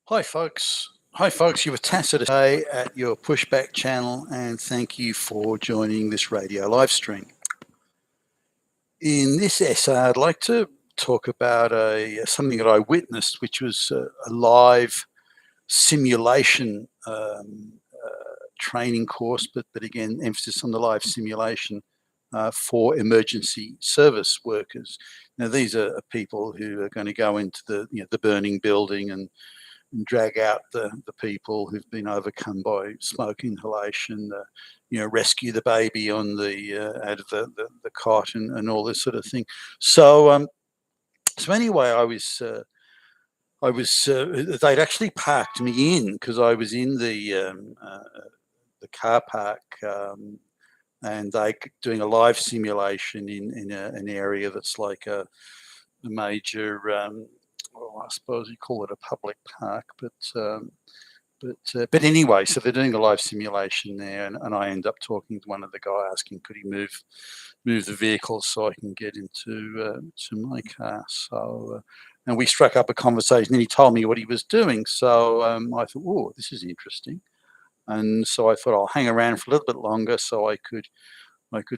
Hi, folks. Hi, folks. You were tacit today at your pushback channel, and thank you for joining this radio live stream. In this essay, I'd like to talk about something that I witnessed, which was a live simulation training course, but again, emphasis on the live simulation for emergency service workers. Now, these are people who are going to go into the burning building and drag out the people who've been overcome by smoke inhalation, rescue the baby on the out of the cot and all this sort of thing. So anyway, I was they'd actually parked me in because I was in the car park. And they doing a live simulation in an area that's like a major, well, I suppose you call it a public park, but anyway, so they're doing a live simulation there, and I end up talking to one of the guy, asking could he move the vehicle so I can get into to my car. And we struck up a conversation, and he told me what he was doing. So I thought, oh, this is interesting, and so I thought I'll hang around for a little bit longer so I could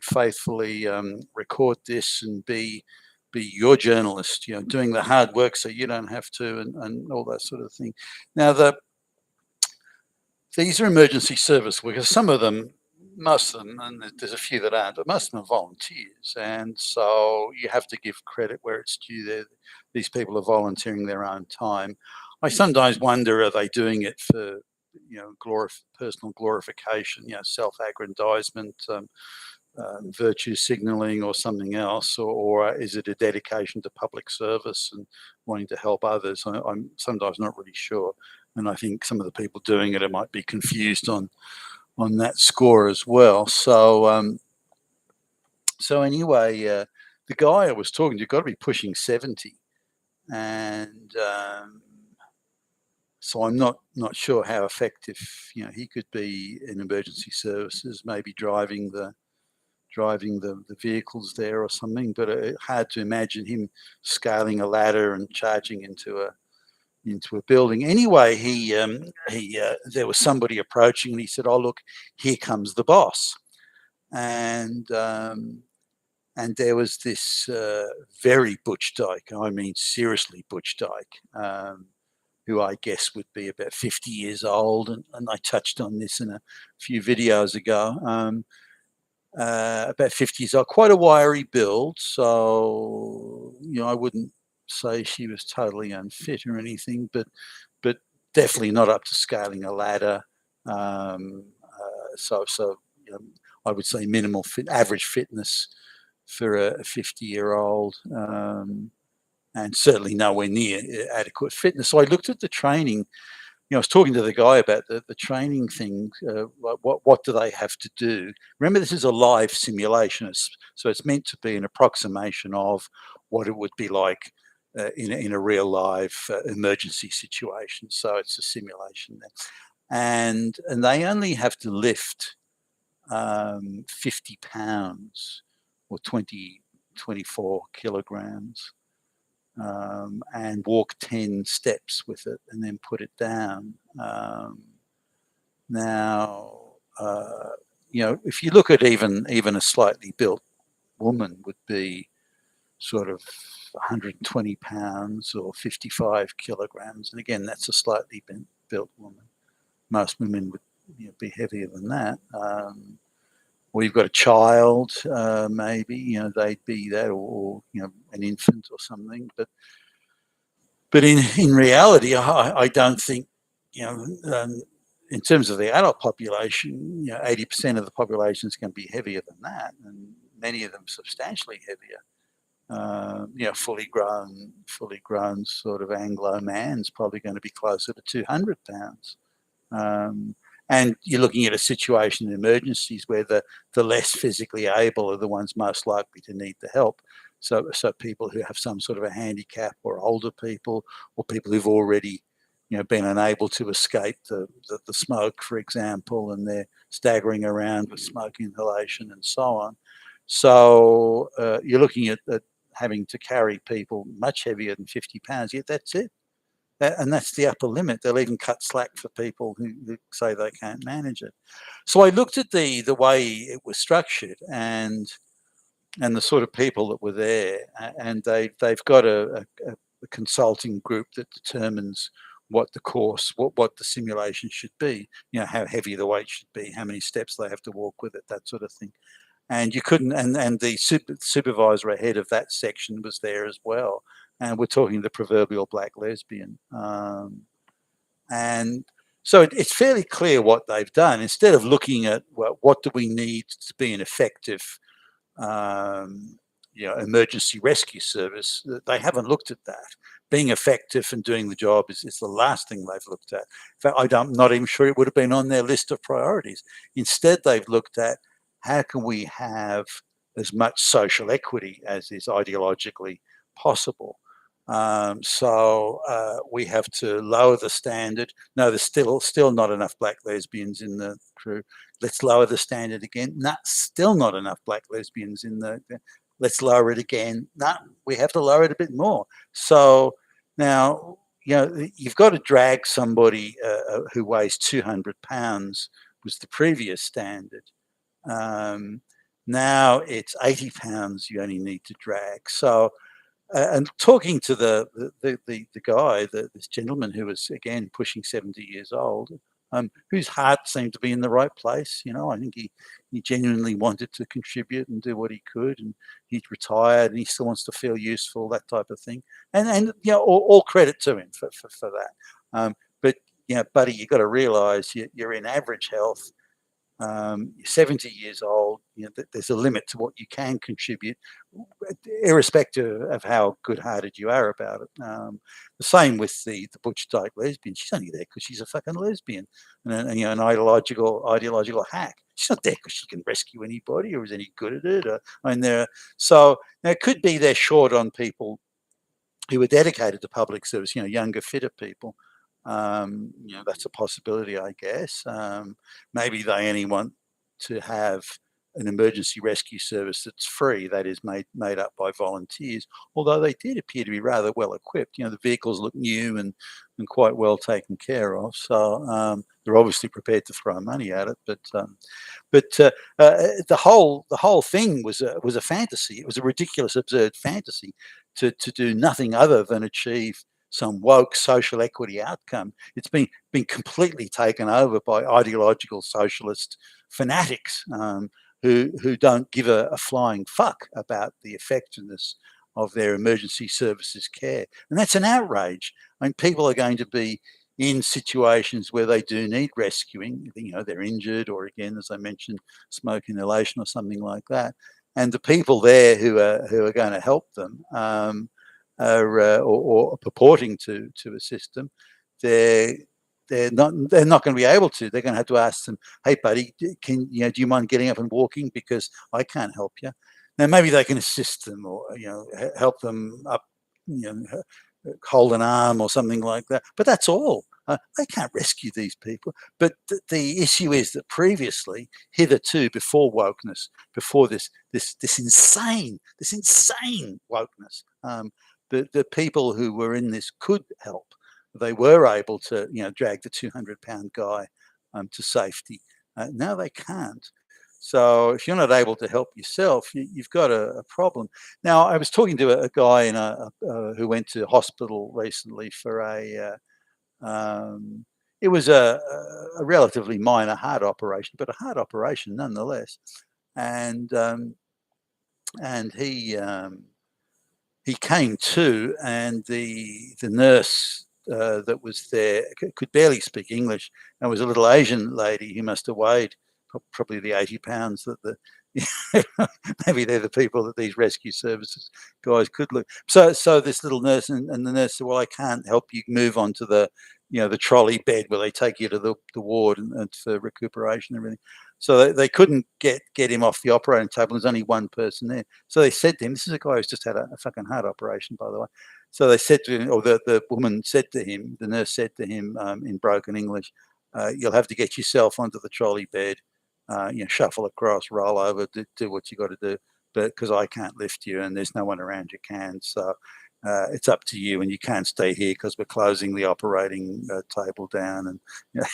faithfully record this and be your journalist, doing the hard work so you don't have to, and all that sort of thing. Now, these are emergency service workers. Some of them, most of them, and there's a few that aren't, but most of them are volunteers. And so you have to give credit where it's due. These people are volunteering their own time. I sometimes wonder, are they doing it for, personal glorification, self-aggrandizement, virtue signaling or something else, or is it a dedication to public service and wanting to help others? I'm sometimes not really sure. And I think some of the people doing it might be confused on that score as well. So anyway, the guy I was talking to got to be pushing 70, and so I'm not sure how effective he could be in emergency services, maybe driving the vehicles there or something, but hard to imagine him scaling a ladder and charging into a building. Anyway, he there was somebody approaching, and he said, "Oh, look, here comes the boss." And there was this very butch dyke. I mean, seriously butch dyke. Who I guess would be about 50 years old, and I touched on this in a few videos ago. About 50 years old, quite a wiry build. So, I wouldn't say she was totally unfit or anything, but definitely not up to scaling a ladder. So I would say minimal average fitness for a 50-year-old, and certainly nowhere near adequate fitness. So I looked at the training. I was talking to the guy about the training thing. What do they have to do? Remember, this is a live simulation, so it's meant to be an approximation of what it would be like in a real live emergency situation. So it's a simulation there, and they only have to lift 50 pounds or 24 kilograms. And walk 10 steps with it and then put it down. Now, if you look at even a slightly built woman would be sort of 120 pounds or 55 kilograms. And again, that's a slightly built woman. Most women would be heavier than that. Or you've got a child, maybe, they'd be that, or an infant or something. But in reality, I don't think, in terms of the adult population, 80% of the population is going to be heavier than that, and many of them substantially heavier. Fully grown sort of Anglo man's probably going to be closer to 200 pounds. And you're looking at a situation in emergencies where the less physically able are the ones most likely to need the help. So people who have some sort of a handicap, or older people, or people who've already been unable to escape the smoke, for example, and they're staggering around with smoke inhalation and so on. So you're looking at having to carry people much heavier than 50 pounds, yet that's it. And that's the upper limit. They'll even cut slack for people who say they can't manage it. So I looked at the way it was structured and the sort of people that were there, and they've got a consulting group that determines what the course, what the simulation should be. You know, how heavy the weight should be, how many steps they have to walk with it, that sort of thing. And you couldn't, and the supervisor ahead of that section was there as well. And we're talking the proverbial black lesbian. And so it's fairly clear what they've done. Instead of looking at, well, what do we need to be an effective um, emergency rescue service, they haven't looked at that. Being effective and doing the job is the last thing they've looked at. In fact, I'm not even sure it would have been on their list of priorities. Instead, they've looked at how can we have as much social equity as is ideologically possible. So we have to lower the standard. No, there's still not enough black lesbians in the crew. Let's lower the standard again. No, still not enough black lesbians in the. Let's lower it again. No, we have to lower it a bit more. So now, you've got to drag somebody who weighs 200 pounds was the previous standard. Now it's 80 pounds you only need to drag. So and talking to the guy, this gentleman who was again pushing 70 years old, whose heart seemed to be in the right place. I think he genuinely wanted to contribute and do what he could, and he's retired and he still wants to feel useful, that type of thing. And all credit to him for that. But buddy, you got to realise you're in average health. You're 70 years old. There's a limit to what you can contribute, irrespective of how good-hearted you are about it. The same with the butch dyke lesbian. She's only there because she's a fucking lesbian and an ideological hack. She's not there because she can rescue anybody or is any good at it. So now it could be they're short on people who are dedicated to public service. Younger, fitter people. That's a possibility, I guess. Maybe they only want to have an emergency rescue service that's free, that is made up by volunteers, although they did appear to be rather well equipped. The vehicles look new and quite well taken care of. So they're obviously prepared to throw money at it. But the whole thing was a fantasy. It was a ridiculous, absurd fantasy to do nothing other than achieve some woke social equity outcome. It's been completely taken over by ideological socialist fanatics who don't give a flying fuck about the effectiveness of their emergency services care. And that's an outrage. I mean, people are going to be in situations where they do need rescuing. They're injured, or again, as I mentioned, smoke inhalation or something like that. And the people there who are going to help them or purporting to assist them, they're not going to be able to. They're going to have to ask them, "Hey, buddy, do you mind getting up and walking because I can't help you?" Now, maybe they can assist them or help them up, hold an arm or something like that. But that's all. They can't rescue these people. But the issue is that previously, hitherto, before wokeness, before this insane wokeness, the people who were in this could help. They were able to drag the 200-pound guy to safety. Now they can't. So if you're not able to help yourself, you've got a problem. Now, I was talking to a guy who went to hospital recently for it was a relatively minor heart operation, but a heart operation nonetheless. And he came to, and the nurse that was there could barely speak English, and was a little Asian lady who must have weighed probably the 80 pounds that maybe they're the people that these rescue services guys could look. So this little nurse and the nurse said, "Well, I can't help you move on to the the trolley bed where they take you to the ward and for recuperation and everything." So they couldn't get him off the operating table. There's only one person there. So they said to him, this is a guy who's just had a fucking heart operation, by the way. So they said to him, or the woman said to him, the nurse said to him in broken English, "You'll have to get yourself onto the trolley bed, shuffle across, roll over, do what you got to do, but because I can't lift you and there's no one around you can." So it's up to you, and you can't stay here because we're closing the operating table down. And you know,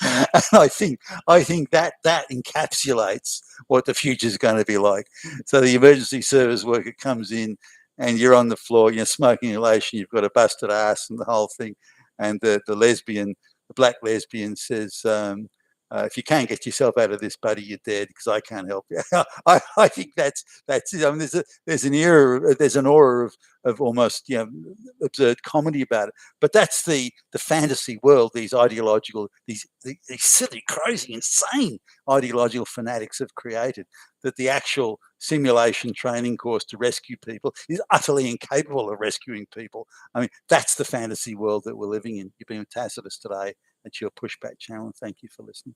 and I think that encapsulates what the future is going to be like. So the emergency service worker comes in, and you're on the floor, you're smoking inhalation, you've got a busted ass and the whole thing, and the black lesbian says, "If you can't get yourself out of this, buddy, you're dead because I can't help you." I think that's it. I mean, there's an aura of almost absurd comedy about it. But that's the fantasy world these ideological, these silly, crazy, insane ideological fanatics have created. That the actual simulation training course to rescue people is utterly incapable of rescuing people. I mean, that's the fantasy world that we're living in. You've been with Tacitus today. That's your Pushback channel. Thank you for listening.